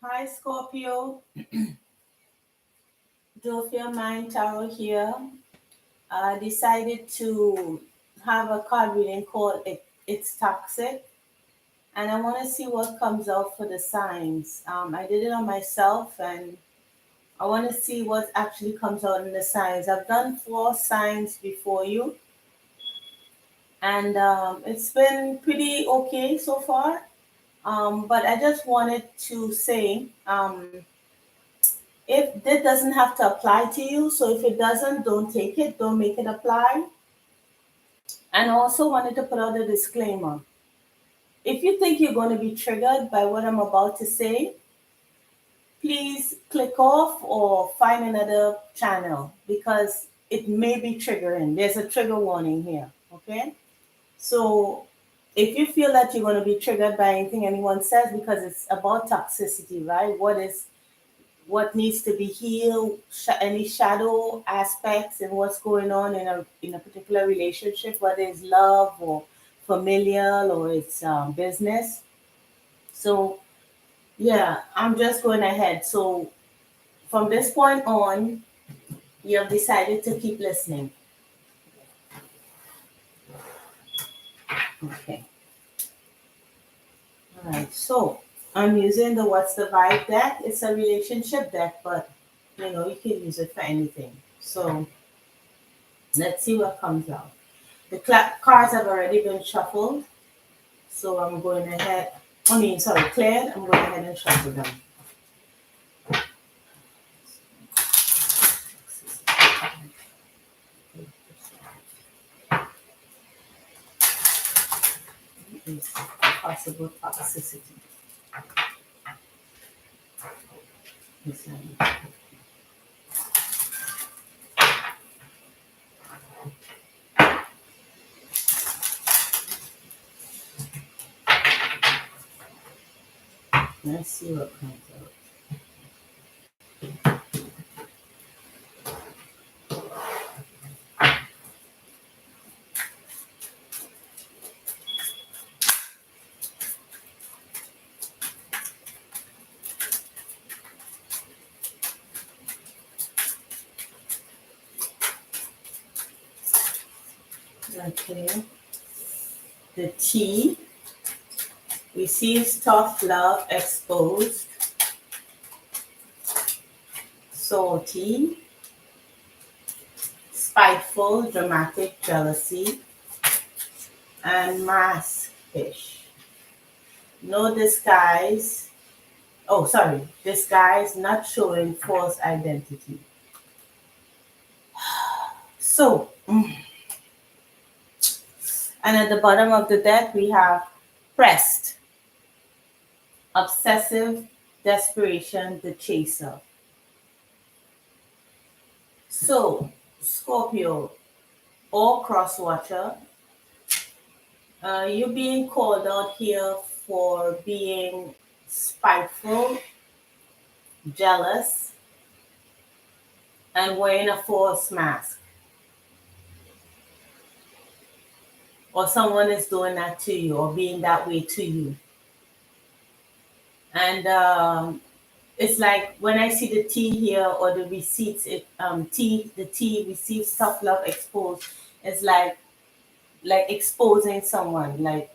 Hi, Scorpio. Dofia Mind Tarot here. I decided to have a card reading called It's Toxic, and I want to see what comes out for the signs. I did it on myself, and I want to see what actually comes out in the signs. I've done four signs before you, and it's been pretty okay so far. But I just wanted to say, if that doesn't have to apply to you, so if it doesn't, don't take it, don't make it apply. And I also wanted to put out a disclaimer. If you think you're going to be triggered by what I'm about to say, please click off or find another channel because it may be triggering. There's a trigger warning here, okay? So if you feel that you're going to be triggered by anything anyone says because it's about toxicity, right? What needs to be healed, any shadow aspects and what's going on in a particular relationship, whether it's love or familial or it's business. So yeah, I'm just going ahead. So from this point on, you have decided to keep listening. Okay. All right. So I'm using the What's the Vibe deck. It's a relationship deck, but you can use it for anything. So let's see what comes out. The cards have already been shuffled, so I'm going ahead. Sorry, cleared. I'm going ahead and shuffle them. Is possible toxicity. Let's see what comes out. Okay. The T receives tough love exposed, salty, spiteful, dramatic jealousy, and mask fish. No disguise. Oh, sorry. Disguise, not showing false identity. So, and at the bottom of the deck, we have pressed, obsessive, desperation, the chaser. So, Scorpio or cross watcher, you're being called out here for being spiteful, jealous, and wearing a false mask. Or someone is doing that to you or being that way to you. And it's like when I see the T here or the receipts, the T receives tough love exposed. It's like exposing someone, like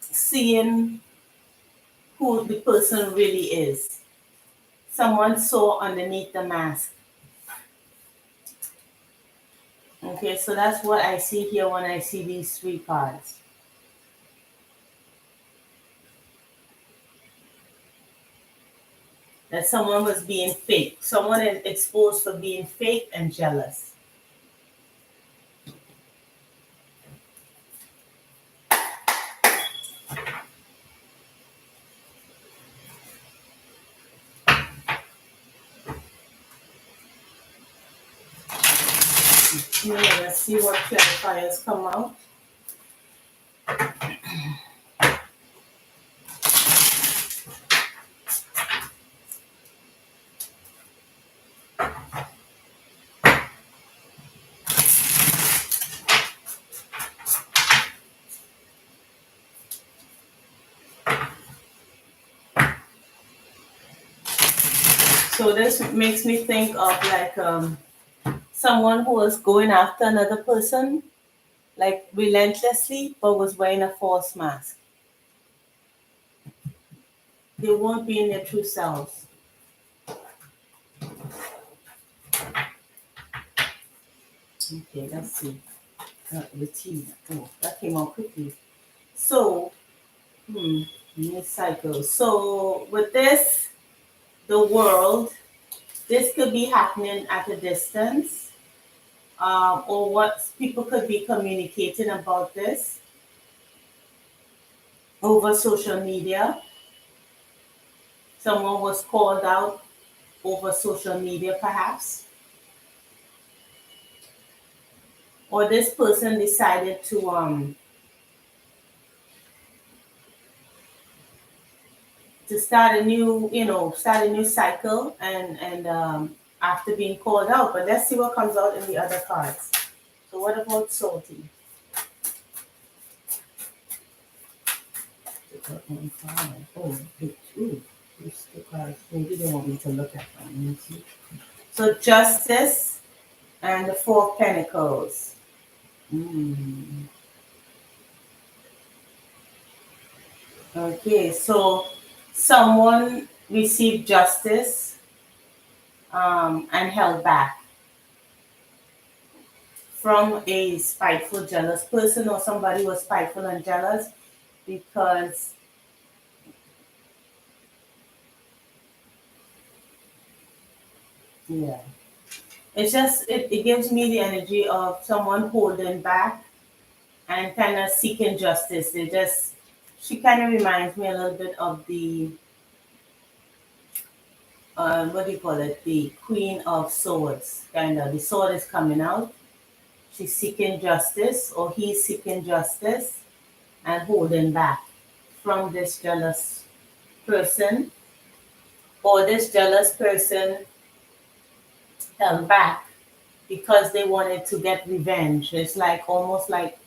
seeing who the person really is. Someone saw underneath the mask. Okay, so that's what I see here when I see these three cards. That someone was being fake. Someone is exposed for being fake and jealous. Yeah, let's see what clarifiers come out. So this makes me think of like someone who was going after another person like relentlessly, but was wearing a false mask. They won't be in their true selves. Okay, let's see. The tea. Oh, that came out quickly. So, hmm, new cycle. So with this, the world, this could be happening at a distance, or what people could be communicating about this over social media. Someone was called out over social media, perhaps, or this person decided to start a new, start a new cycle, and after being called out. But let's see what comes out in the other cards. So what about salty? Oh, ooh, these two cards. Maybe they want me to look at them. Let me see. So justice and the four of pentacles. Mm. Okay, so someone received justice and held back from a spiteful, jealous person, or somebody was spiteful and jealous because, yeah, it's just, it gives me the energy of someone holding back and kind of seeking justice. She kind of reminds me a little bit of the, what do you call it? The Queen of Swords. Kind of, the sword is coming out. She's seeking justice, or he's seeking justice and holding back from this jealous person, or this jealous person held back because they wanted to get revenge. It's like almost like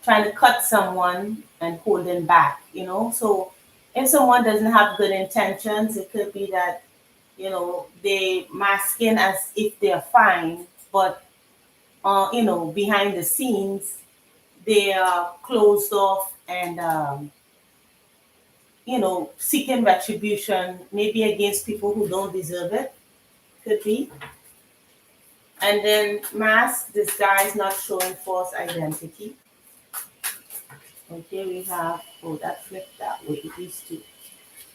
trying to cut someone and holding back. So if someone doesn't have good intentions, it could be that, they masking as if they're fine, but behind the scenes, they are closed off and seeking retribution, maybe against people who don't deserve it, could be. And then mask, disguise, not showing false identity. Okay, we have, oh, that flipped that way, these two.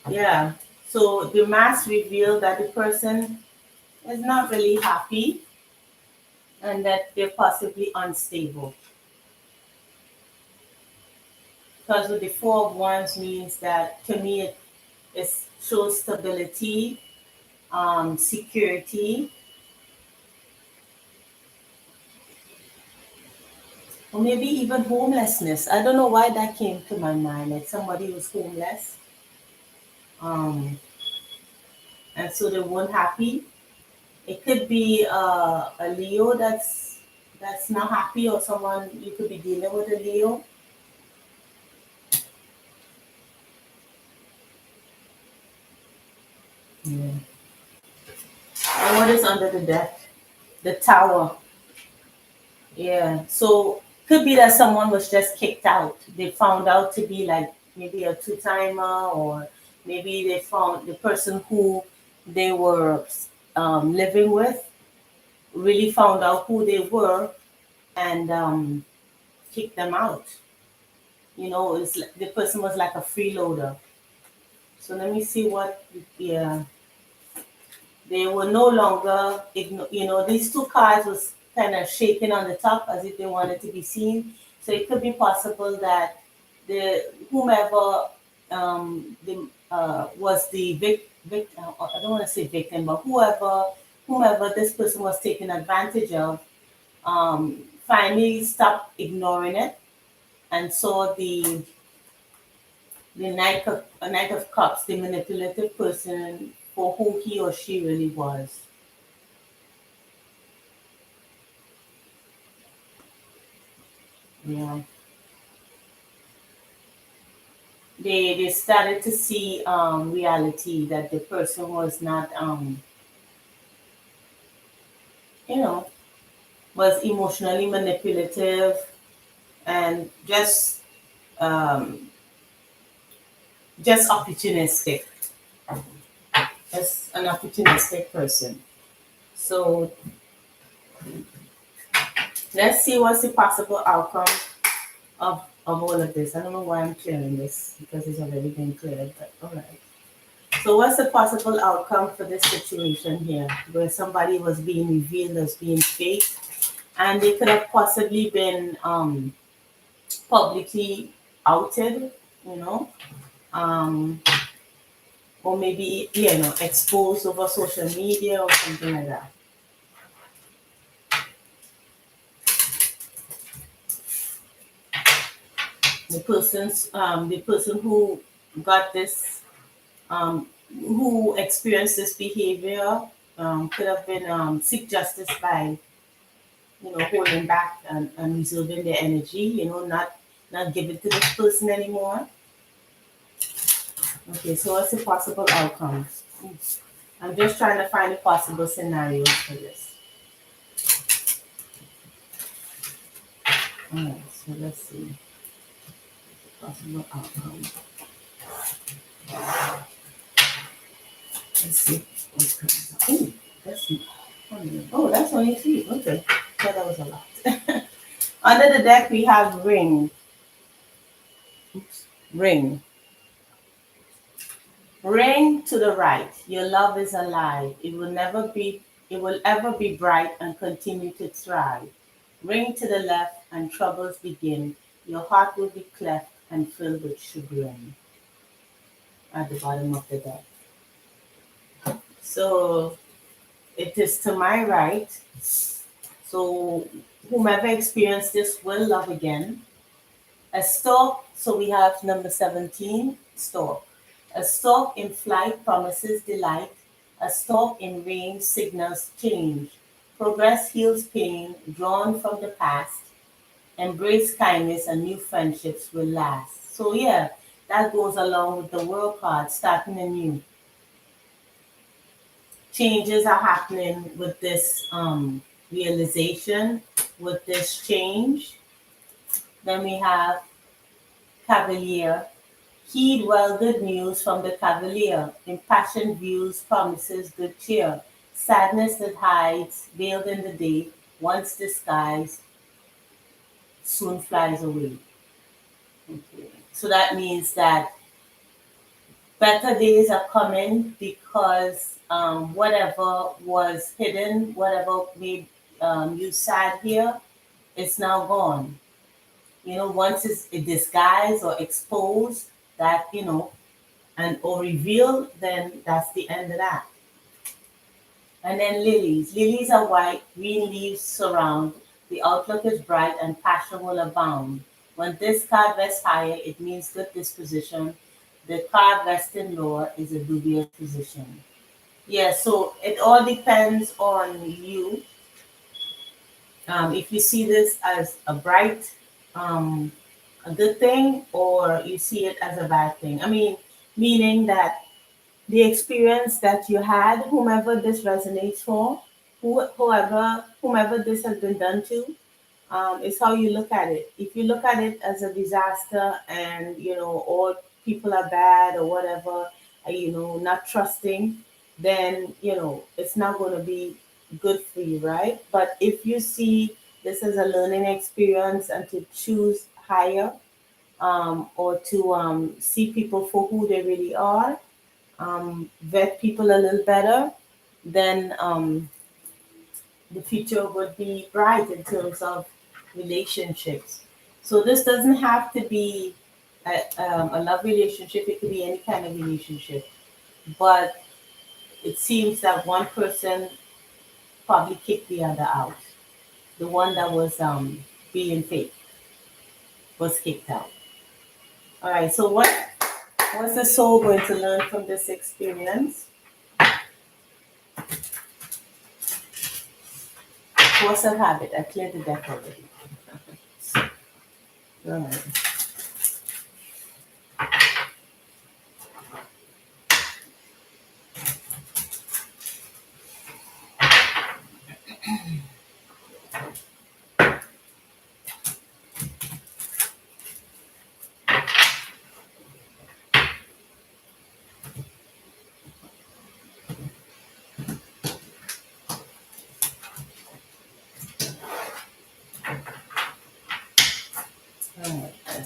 Yeah, so the mask reveal that the person is not really happy and that they're possibly unstable. Because with the Four of Wands means that, to me, it shows stability, security, or maybe even homelessness. I don't know why that came to my mind, like somebody who's homeless, um, and so they weren't happy. It could be a Leo that's not happy, or someone you could be dealing with a Leo. Yeah. And what is under the deck? The Tower. Yeah. So could be that someone was just kicked out. They found out to be like maybe a two-timer, or maybe they found the person who they were living with really found out who they were and kicked them out. It's like the person was like a freeloader. So let me see what, yeah, they were no longer, these two cards was kind of shaking on the top as if they wanted to be seen. So it could be possible that the whomever was the I don't want to say victim, but whomever this person was taking advantage of, finally stopped ignoring it and saw the Knight of Cups, the manipulative person, for who he or she really was. Yeah. they started to see reality that the person was not you know was emotionally manipulative and um, just opportunistic, just an opportunistic person. So let's see what's the possible outcome of all of this. I don't know why I'm clearing this because it's already been cleared, but all right. So what's the possible outcome for this situation here where somebody was being revealed as being fake and they could have possibly been publicly outed, you know, um, or maybe, exposed over social media or something like that. The person who got this, who experienced this behavior, could have been seek justice by, holding back and reserving their energy, not give it to this person anymore. Okay, so what's the possible outcomes? I'm just trying to find a possible scenarios for this. All right, so let's see. Possible outcome. Let's see what comes up. Ooh, that's that's only three. Okay, so that was a lot. Under the deck, we have ring. Oops. Ring. Ring to the right. Your love is alive. It will ever be bright and continue to thrive. Ring to the left and troubles begin. Your heart will be cleft and filled with chagrin at the bottom of the deck. So it is to my right. So whomever experienced this will love again. A stork, so we have number 17, stork. A stork in flight promises delight. A stork in rain signals change. Progress heals pain drawn from the past. Embrace kindness and new friendships will last. So yeah, that goes along with the world card, starting anew. Changes are happening with this realization, with this change. Then we have Cavalier. Heed well good news from the Cavalier. Impassioned views promises good cheer. Sadness that hides, veiled in the day, once disguised, soon flies away. Okay. So that means that better days are coming because whatever was hidden, whatever made you sad here, it's now gone. Once it's disguised or exposed, that and or revealed, then that's the end of that. And then lilies. Lilies are white, green leaves surround. The outlook is bright and passion will abound. When this card rests higher, it means good disposition. The card resting lower is a dubious position. Yeah, so it all depends on you. If you see this as a bright, a good thing, or you see it as a bad thing. I mean, meaning that the experience that you had, whomever this resonates for, whomever this has been done to, is how you look at it. If you look at it as a disaster and all people are bad or whatever, not trusting, then it's not going to be good for you, right? But if you see this as a learning experience and to choose higher, or to see people for who they really are, vet people a little better, then the future would be bright in terms of relationships. So this doesn't have to be a love relationship, it could be any kind of relationship. But it seems that one person probably kicked the other out. The one that was being fake was kicked out. All right, so what's the soul going to learn from this experience? Force of habit. I cleared the deck already. All right.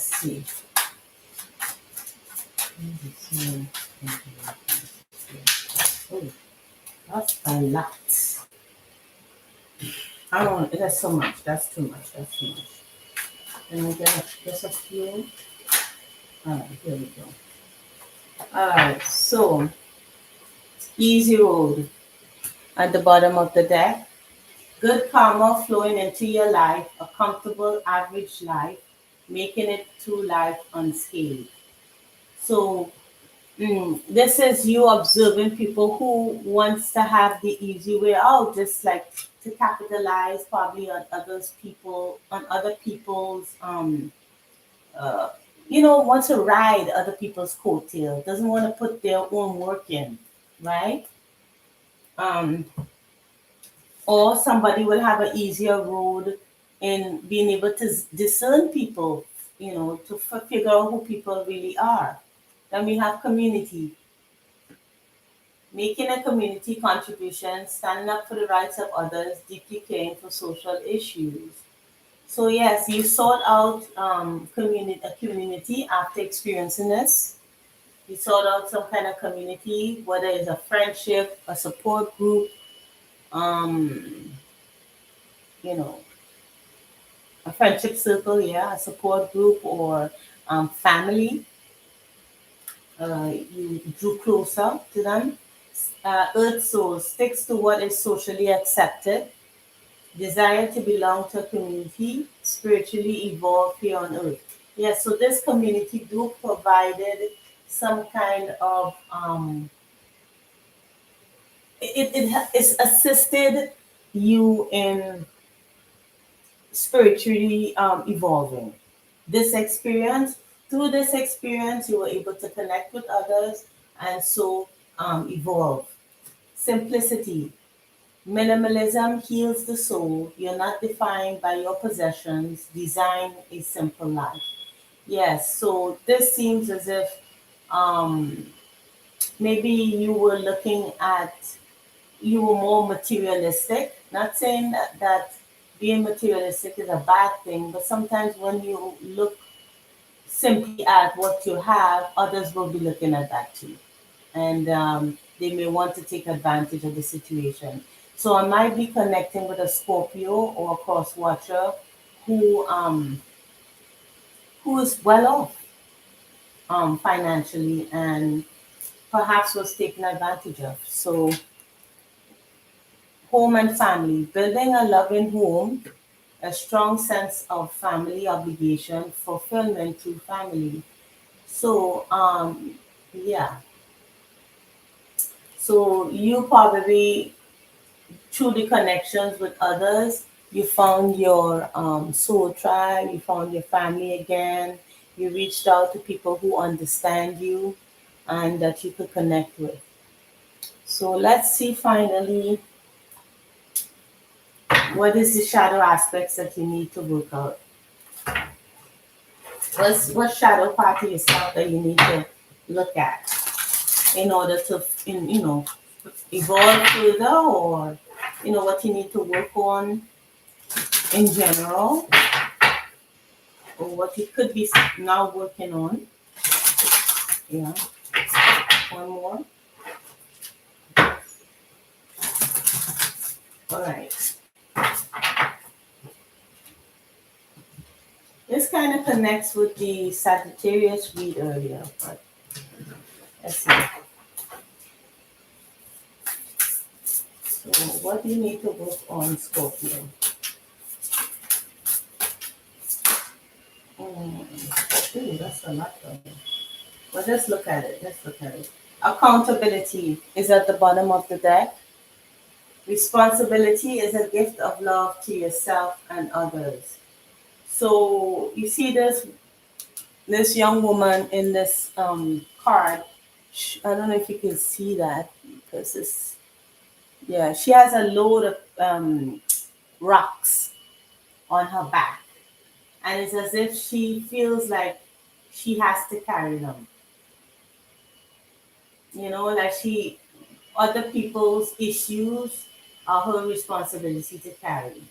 Let's see. Oh, that's a lot. I don't. That's so much. That's too much. That's too much. Let me get just a few. All right, here we go. All right, so easy road at the bottom of the deck. Good karma flowing into your life, a comfortable average life, making it through life unscathed. So this is you observing people who wants to have the easy way out, just like to capitalize probably on other people's uh, want to ride other people's coattail, doesn't want to put their own work in, right? Um, or somebody will have an easier road in being able to discern people, to figure out who people really are. Then we have community, making a community contribution, standing up for the rights of others, deeply caring for social issues. So yes, you sought out a community after experiencing this. You sort out some kind of community, whether it's a friendship, a support group, um, you know, a friendship circle, yeah, a support group, or family. You drew closer to them. Earth soul sticks to what is socially accepted. Desire to belong to a community, spiritually evolve here on earth. Yes, so this community group provided some kind of it's assisted you in spiritually evolving. This experience, through this experience, you were able to connect with others and so evolve. Simplicity, minimalism heals the soul. You're not defined by your possessions. Design a simple life. Yes, so this seems as if um, maybe you were more materialistic. Not saying that being materialistic is a bad thing, but sometimes when you look simply at what you have, others will be looking at that too. And they may want to take advantage of the situation. So I might be connecting with a Scorpio or a cross watcher who um, who is well off financially and perhaps was taken advantage of. So home and family, building a loving home, a strong sense of family obligation, fulfillment through family. So, yeah. So you probably, through the connections with others, you found your soul tribe, you found your family again, you reached out to people who understand you and that you could connect with. So let's see finally what is the shadow aspects that you need to work out. What shadow part of yourself that you need to look at in order to evolve further, or what you need to work on in general, or what you could be now working on. Yeah, one more. All right. This kind of connects with the Sagittarius read earlier, but let's see. So, what do you need to work on, Scorpio? Ooh, that's a lot of it. Well, let's look at it. Let's look at it. Accountability is at the bottom of the deck. Responsibility is a gift of love to yourself and others. So you see this young woman in this card. I don't know if you can see that because it's yeah. She has a load of rocks on her back, and it's as if she feels like she has to carry them. Like other people's issues are her responsibility to carry.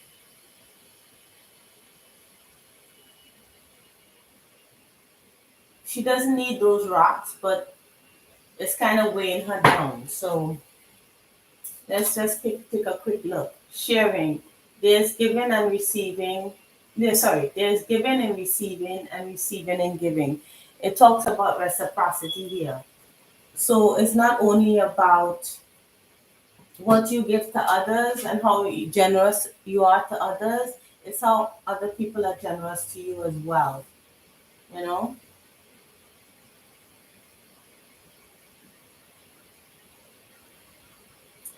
she doesn't need those rocks, but it's kind of weighing her down. So let's just take a quick look. Sharing. There's giving and receiving. There's giving and receiving and giving. It talks about reciprocity here. So it's not only about what you give to others and how generous you are to others, it's how other people are generous to you as well, you know?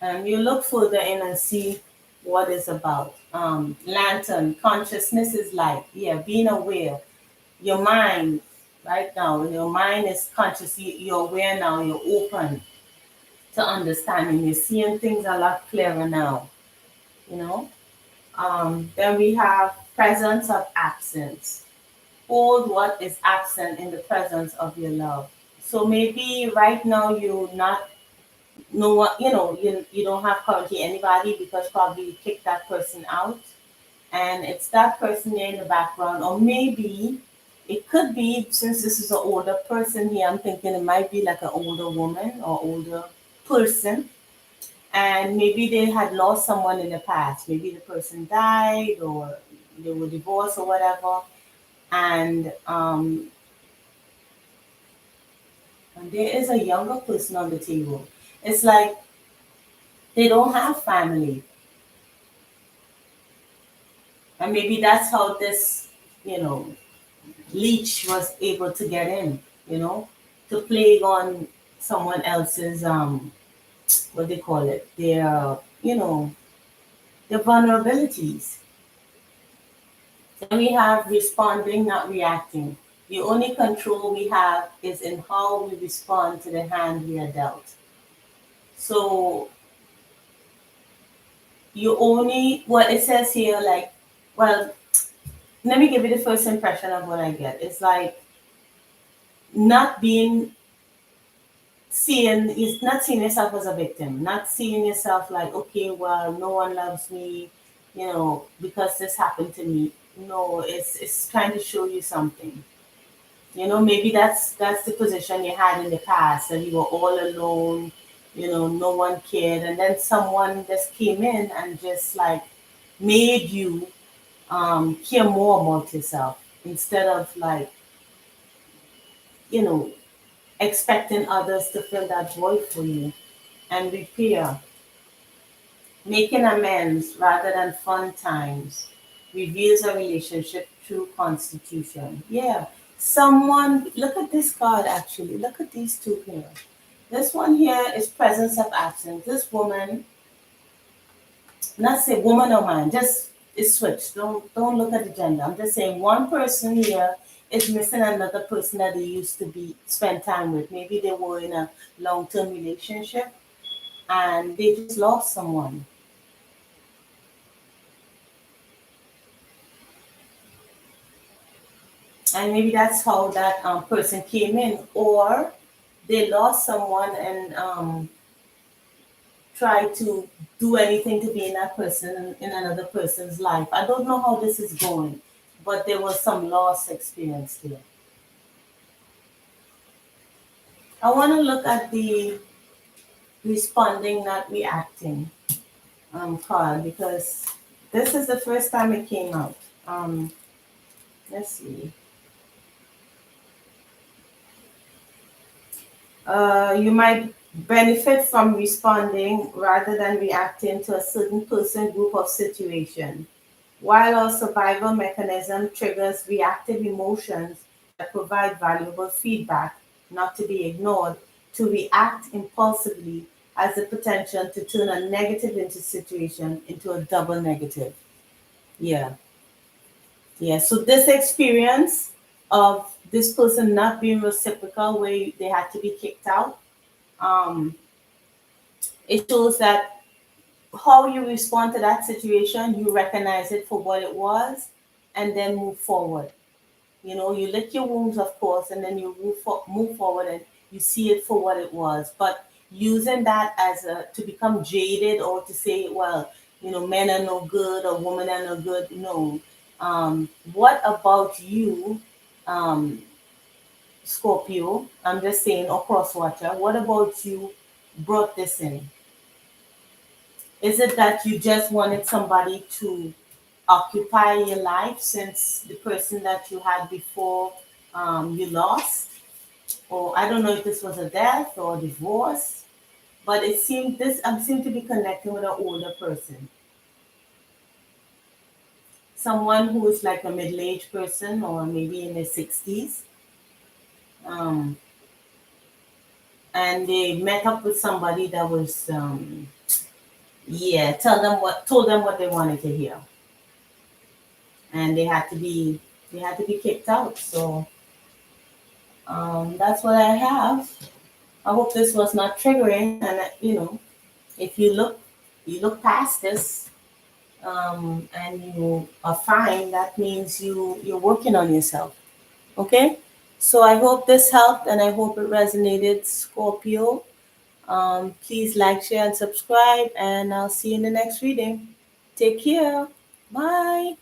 And you look further in and see what it's about. Lantern, consciousness is light. Yeah, being aware. Your mind, right now, your mind is conscious. You're aware now, you're open to understanding. You're seeing things a lot clearer now, you know? Then we have presence of absence. Hold what is absent in the presence of your love. So maybe right now you not no one, you don't have currently anybody because probably you kicked that person out, and it's that person there in the background. Or maybe it could be, since this is an older person here, I'm thinking it might be like an older woman or older person, and maybe they had lost someone in the past. Maybe the person died or they were divorced or whatever, and there is a younger person on the table. It's like they don't have family. And maybe that's how this, you know, leech was able to get in, you know, to plague on someone else's, what they call it, their vulnerabilities. Then we have responding, not reacting. The only control we have is in how we respond to the hand we are dealt. So you only, what it says here, like, well, let me give you the first impression of what I get. It's like not being not seeing yourself as a victim, not seeing yourself like, okay, well, no one loves me, because this happened to me. No, it's trying to show you something. Maybe that's the position you had in the past, and you were all alone, no one cared, and then someone just came in and just like made you care more about yourself instead of like, you know, expecting others to fill that void for you and repair, making amends rather than fun times reveals a relationship through constitution. Yeah. Someone, look at this card actually. Look at these two here. This one here is presence of absence. This woman, not say woman or man, just it's switched. Don't look at the gender. I'm just saying one person here is missing another person that they used to be spend time with. Maybe they were in a long term relationship and they just lost someone. And maybe that's how that person came in, or they lost someone and tried to do anything to be in that person in another person's life. I don't know how this is going, but there was some loss experience here. I want to look at the responding, not reacting card, because this is the first time it came out. Let's see. You might benefit from responding rather than reacting to a certain person, group, or situation. While our survival mechanism triggers reactive emotions that provide valuable feedback, not to be ignored, to react impulsively has the potential to turn a negative into situation into a double negative. Yeah. Yeah. So this experience of this person not being reciprocal, where they had to be kicked out, um, it shows that how you respond to that situation, you recognize it for what it was, and then move forward. You lick your wounds, of course, and then you move forward and you see it for what it was. But using that as to become jaded or to say, well, men are no good or women are no good. No. What about you? Um, Scorpio, I'm just saying, or cross watcher, what about you brought this in? Is it that you just wanted somebody to occupy your life since the person that you had before you lost? Or I don't know if this was a death or a divorce, but it seemed this I seem to be connecting with an older person, someone who is like a middle-aged person or maybe in their 60s, um, and they met up with somebody that was yeah, told them what they wanted to hear, and they had to be kicked out. So that's what I have. I hope this was not triggering, and if you look past this, and you are fine, that means you're working on yourself. Okay, so I hope this helped, and I hope it resonated, Scorpio. Please like, share, and subscribe, and I'll see you in the next reading. Take care. Bye.